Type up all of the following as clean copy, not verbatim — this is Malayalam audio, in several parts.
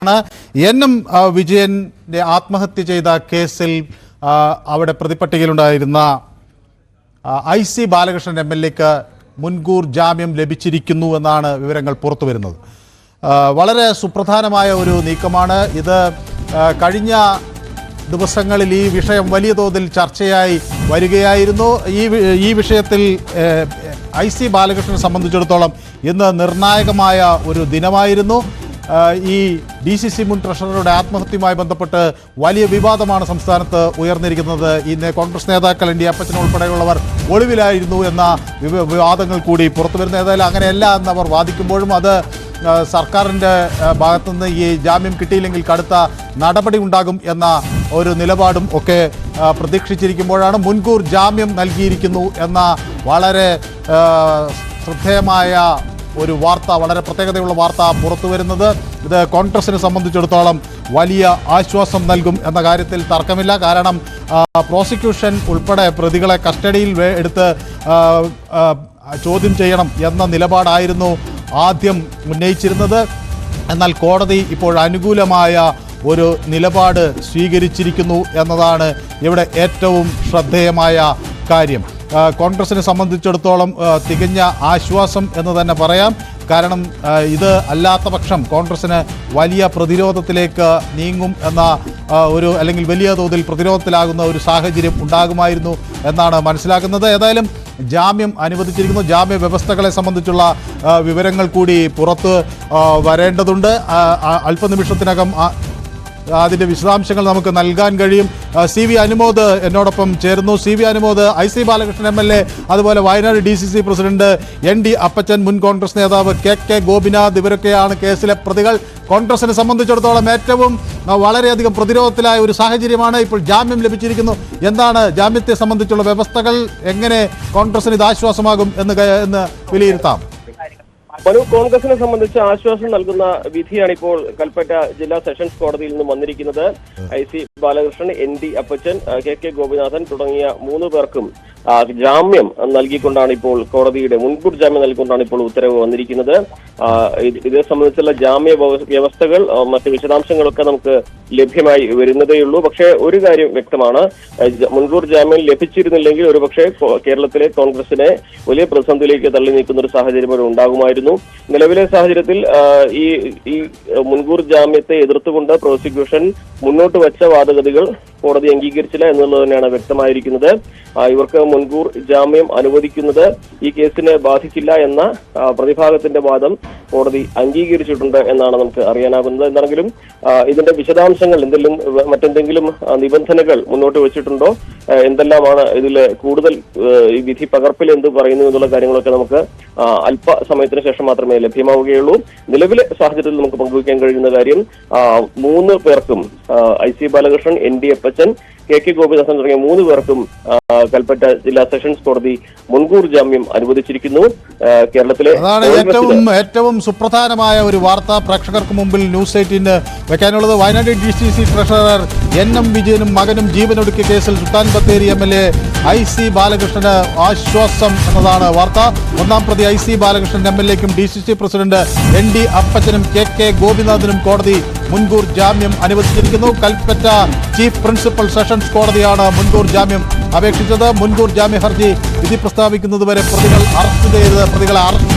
എൻ വിജയന്റെ ആത്മഹത്യ ചെയ്ത കേസിൽ അവിടെ പ്രതിപട്ടികയിലുണ്ടായിരുന്ന IC ബാലകൃഷ്ണൻ MLAക്ക് മുൻകൂർ ജാമ്യം ലഭിച്ചിരിക്കുന്നു എന്നാണ് വിവരങ്ങൾ പുറത്തുവരുന്നത്. വളരെ സുപ്രധാനമായ ഒരു നീക്കമാണ് ഇത്. കഴിഞ്ഞ ദിവസങ്ങളിൽ ഈ വിഷയം വലിയ തോതിൽ ചർച്ചയായി വരികയായിരുന്നു. ഈ വിഷയത്തിൽ IC ബാലകൃഷ്ണനെ സംബന്ധിച്ചിടത്തോളം ഇന്ന് നിർണായകമായ ഒരു ദിനമായിരുന്നു. ഈ DCC മുൻ ട്രഷററുടെ ആത്മഹത്യയുമായി ബന്ധപ്പെട്ട് വലിയ വിവാദമാണ് സംസ്ഥാനത്ത് ഉയർന്നിരിക്കുന്നത്. ഇന്ന് കോൺഗ്രസ് നേതാക്കൾ ND അപ്പച്ചൻ ഉൾപ്പെടെയുള്ളവർ ഒളിവിലായിരുന്നു എന്ന വിവാദങ്ങൾ കൂടി പുറത്തു വരുന്ന. ഏതായാലും അങ്ങനെയല്ല എന്നവർ വാദിക്കുമ്പോഴും അത് സർക്കാരിൻ്റെ ഭാഗത്തുനിന്ന് ഈ ജാമ്യം കിട്ടിയില്ലെങ്കിൽ കടുത്ത നടപടി ഉണ്ടാകും എന്ന ഒരു നിലപാടും ഒക്കെ പ്രതീക്ഷിച്ചിരിക്കുമ്പോഴാണ് മുൻകൂർ ജാമ്യം നൽകിയിരിക്കുന്നു എന്ന വളരെ ശ്രദ്ധേയമായ ഒരു വാർത്ത, വളരെ പ്രത്യേകതയുള്ള വാർത്ത പുറത്തു വരുന്നത്. ഇത് കോൺഗ്രസിനെ സംബന്ധിച്ചിടത്തോളം വലിയ ആശ്വാസം നൽകും എന്ന കാര്യത്തിൽ തർക്കമില്ല. കാരണം പ്രോസിക്യൂഷൻ ഉൾപ്പെടെ പ്രതികളെ കസ്റ്റഡിയിൽ എടുത്ത് ചോദ്യം ചെയ്യണം എന്ന നിലപാടായിരുന്നു ആദ്യം ഉന്നയിച്ചിരുന്നത്. എന്നാൽ കോടതി ഇപ്പോൾ അനുകൂലമായ ഒരു നിലപാട് സ്വീകരിച്ചിരിക്കുന്നു എന്നതാണ് ഇവിടെ ഏറ്റവും ശ്രദ്ധേയമായ കാര്യം. കോൺഗ്രസിനെ സംബന്ധിച്ചിടത്തോളം തികഞ്ഞ ആശ്വാസം എന്ന് തന്നെ പറയാം. കാരണം ഇത് അല്ലാത്ത പക്ഷം കോൺഗ്രസിന് വലിയ പ്രതിരോധത്തിലേക്ക് നീങ്ങും എന്ന അല്ലെങ്കിൽ വലിയ തോതിൽ പ്രതിരോധത്തിലാകുന്ന ഒരു സാഹചര്യം ഉണ്ടാകുമായിരുന്നു എന്നാണ് മനസ്സിലാക്കുന്നത്. ഏതായാലും ജാമ്യം അനുവദിച്ചിരിക്കുന്നു. ജാമ്യ വ്യവസ്ഥകളെ സംബന്ധിച്ചുള്ള വിവരങ്ങൾ കൂടി പുറത്ത് വരേണ്ടതുണ്ട്. അല്പനിമിഷത്തിനകം അതിൻ്റെ വിശദാംശങ്ങൾ നമുക്ക് നൽകാൻ കഴിയും. CV അനുമോദ് എന്നോടൊപ്പം ചേർന്നു. CV Anumod, IC Balakrishnan MLA, അതുപോലെ വയനാട് DCC പ്രസിഡന്റ് ND അപ്പച്ചൻ, മുൻ കോൺഗ്രസ് നേതാവ് KK ഗോപിനാഥ്, ഇവരൊക്കെയാണ് കേസിലെ പ്രതികൾ. കോൺഗ്രസിനെ സംബന്ധിച്ചിടത്തോളം ഏറ്റവും വളരെയധികം പ്രതിരോധത്തിലായ ഒരു സാഹചര്യമാണ്. ഇപ്പോൾ ജാമ്യം ലഭിച്ചിരിക്കുന്നു. എന്താണ് ജാമ്യത്തെ സംബന്ധിച്ചുള്ള വ്യവസ്ഥകൾ? എങ്ങനെ കോൺഗ്രസിന് ഇത് ആശ്വാസമാകും എന്ന് വിലയിരുത്താം? കോൺഗ്രസിനെ സംബന്ധിച്ച് ആശ്വാസം നൽകുന്ന വിധിയാണ് ഇപ്പോൾ കൽപ്പറ്റ ജില്ലാ സെഷൻസ് കോടതിയിൽ നിന്നും വന്നിരിക്കുന്നത്. IC ബാലകൃഷ്ണൻ, ND അപ്പച്ചൻ, KK ഗോപിനാഥൻ തുടങ്ങിയ 3 പേർക്കും ജാമ്യം നൽകിക്കൊണ്ടാണ് ഇപ്പോൾ കോടതിയുടെ മുൻകൂർ ജാമ്യം നൽകിക്കൊണ്ടാണ് ഇപ്പോൾ ഉത്തരവ് വന്നിരിക്കുന്നത്. ഇതേ സംബന്ധിച്ചുള്ള ജാമ്യ വ്യവസ്ഥകൾ, മറ്റ് വിശദാംശങ്ങളൊക്കെ നമുക്ക് ലഭ്യമായി വരുന്നതേയുള്ളൂ. പക്ഷേ ഒരു കാര്യം വ്യക്തമാണ്, മുൻകൂർ ജാമ്യം ലഭിച്ചിരുന്നില്ലെങ്കിൽ ഒരുപക്ഷെ കേരളത്തിലെ കോൺഗ്രസിനെ വലിയ പ്രതിസന്ധിയിലേക്ക് തള്ളി നീക്കുന്ന ഒരു സാഹചര്യം ഒരു ഉണ്ടാകുമായിരുന്നു. നിലവിലെ സാഹചര്യത്തിൽ ഈ മുൻകൂർ ജാമ്യത്തെ എതിർത്തുകൊണ്ട് പ്രോസിക്യൂഷൻ മുന്നോട്ട് വെച്ച വാദഗതികൾ കോടതി അംഗീകരിച്ചില്ല എന്നുള്ളത് തന്നെയാണ് വ്യക്തമായിരിക്കുന്നത്. ഇവർക്ക് മുൻകൂർ ജാമ്യം അനുവദിക്കുന്നത് ഈ കേസിനെ ബാധിക്കില്ല എന്ന പ്രതിഭാഗത്തിന്റെ വാദം കോടതി അംഗീകരിച്ചിട്ടുണ്ട് എന്നാണ് നമുക്ക് അറിയാനാകുന്നത്. എന്താണെങ്കിലും ഇതിന്റെ വിശദാംശങ്ങൾ മറ്റെന്തെങ്കിലും നിബന്ധനകൾ മുന്നോട്ട് വെച്ചിട്ടുണ്ടോ, എന്തെല്ലാമാണ് ഇതിലെ കൂടുതൽ ഈ വിധി പകർപ്പിൽ എന്ത് പറയുന്നു എന്നുള്ള കാര്യങ്ങളൊക്കെ നമുക്ക് അല്പസമയത്തിന് ശേഷം മാത്രമേ ലഭ്യമാവുകയുള്ളൂ. നിലവിലെ സാഹചര്യത്തിൽ നമുക്ക് പങ്കുവയ്ക്കാൻ കഴിയുന്ന കാര്യം 3 പേർക്കും IC ബാലകൃഷ്ണൻ, ND അപ്പച്ചൻ, KK ഗോപിനാഥൻ തുടങ്ങിയ 3 പേർക്കും കൽപ്പറ്റ ജില്ലാ സെഷൻസ് കോടതി മുൻകൂർ ജാമ്യം അനുവദിച്ചിരിക്കുന്നു. കേരളത്തിലെ ഏറ്റവും സുപ്രധാനമായ ഒരു വാർത്ത പ്രേക്ഷകർക്ക് മുമ്പിൽ ന്യൂസ് 18 വെക്കാനുള്ളത്. വയനാട് DCC ട്രഷറർ NM വിജയനും മകനും ജീവനൊടുക്കിയ കേസിൽ സുൽത്താൻ ബത്തേരി MLA IC ബാലകൃഷ്ണന് ആശ്വാസം എന്നതാണ് വാർത്ത. 1-ാം പ്രതി IC ബാലകൃഷ്ണൻ MLAക്കും DCC പ്രസിഡന്റ് ND അപ്പച്ചനും KK ഗോപിനാഥിനും കോടതി മുൻകൂർ ജാമ്യം അനുവദിച്ചിരിക്കുന്നു. കൽപ്പറ്റ ചീഫ് പ്രിൻസിപ്പൽ സെഷൻസ് കോടതിയാണ് മുൻകൂർ ജാമ്യം അപേക്ഷിച്ചത്. മുൻകൂർ ജാമ്യ ഹർജി വിധി പ്രസ്താവിക്കുന്നതുവരെ പ്രതികളെ അറസ്റ്റ്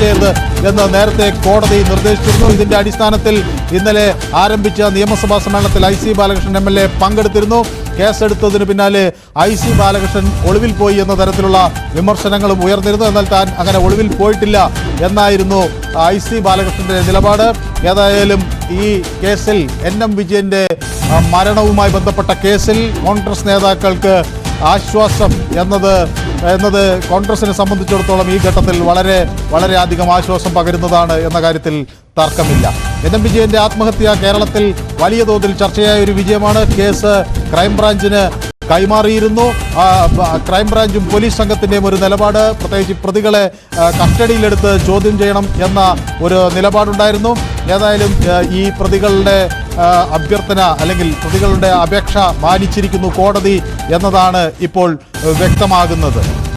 ചെയ്യരുത് എന്ന് നേരത്തെ കോടതി നിർദ്ദേശിച്ചിരുന്നു. ഇതിന്റെ അടിസ്ഥാനത്തിൽ ഇന്നലെ ആരംഭിച്ച നിയമസഭാ സമ്മേളനത്തിൽ IC ബാലകൃഷ്ണൻ MLA പങ്കെടുത്തിരുന്നു. കേസെടുത്തതിന് പിന്നാലെ IC ബാലകൃഷ്ണൻ ഒളിവിൽ പോയി എന്ന തരത്തിലുള്ള വിമർശനങ്ങളും ഉയർന്നിരുന്നു. എന്നാൽ താൻ അങ്ങനെ ഒളിവിൽ പോയിട്ടില്ല എന്നായിരുന്നു IC ബാലകൃഷ്ണന്റെ നിലപാട്. ഏതായാലും ഈ കേസിൽ NM വിജയന്റെ മരണവുമായി ബന്ധപ്പെട്ട കേസിൽ കോൺഗ്രസ് നേതാക്കൾക്ക് ആശ്വാസം എന്നത് കോൺഗ്രസിനെ സംബന്ധിച്ചിടത്തോളം ഈ ഘട്ടത്തിൽ വളരെ അധികം ആശ്വാസം പകരുന്നതാണ് എന്ന കാര്യത്തിൽ തർക്കമില്ല. NM വിജയന്റെ ആത്മഹത്യ കേരളത്തിൽ വലിയ തോതിൽ ചർച്ചയായ ഒരു വിജയമാണ്. കേസ് ക്രൈംബ്രാഞ്ചിന് കൈമാറിയിരുന്നു. ക്രൈംബ്രാഞ്ചും പോലീസ് സംഘത്തിൻ്റെയും ഒരു നിലപാട്, പ്രത്യേകിച്ച് പ്രതികളെ കസ്റ്റഡിയിലെടുത്ത് ചോദ്യം ചെയ്യണം എന്ന ഒരു നിലപാടുണ്ടായിരുന്നു. ഏതായാലും ഈ പ്രതികളുടെ അഭ്യർത്ഥന അല്ലെങ്കിൽ പ്രതികളുടെ അപേക്ഷ മാനിച്ചിരിക്കുന്നു കോടതി എന്നതാണ് ഇപ്പോൾ വ്യക്തമാകുന്നത്.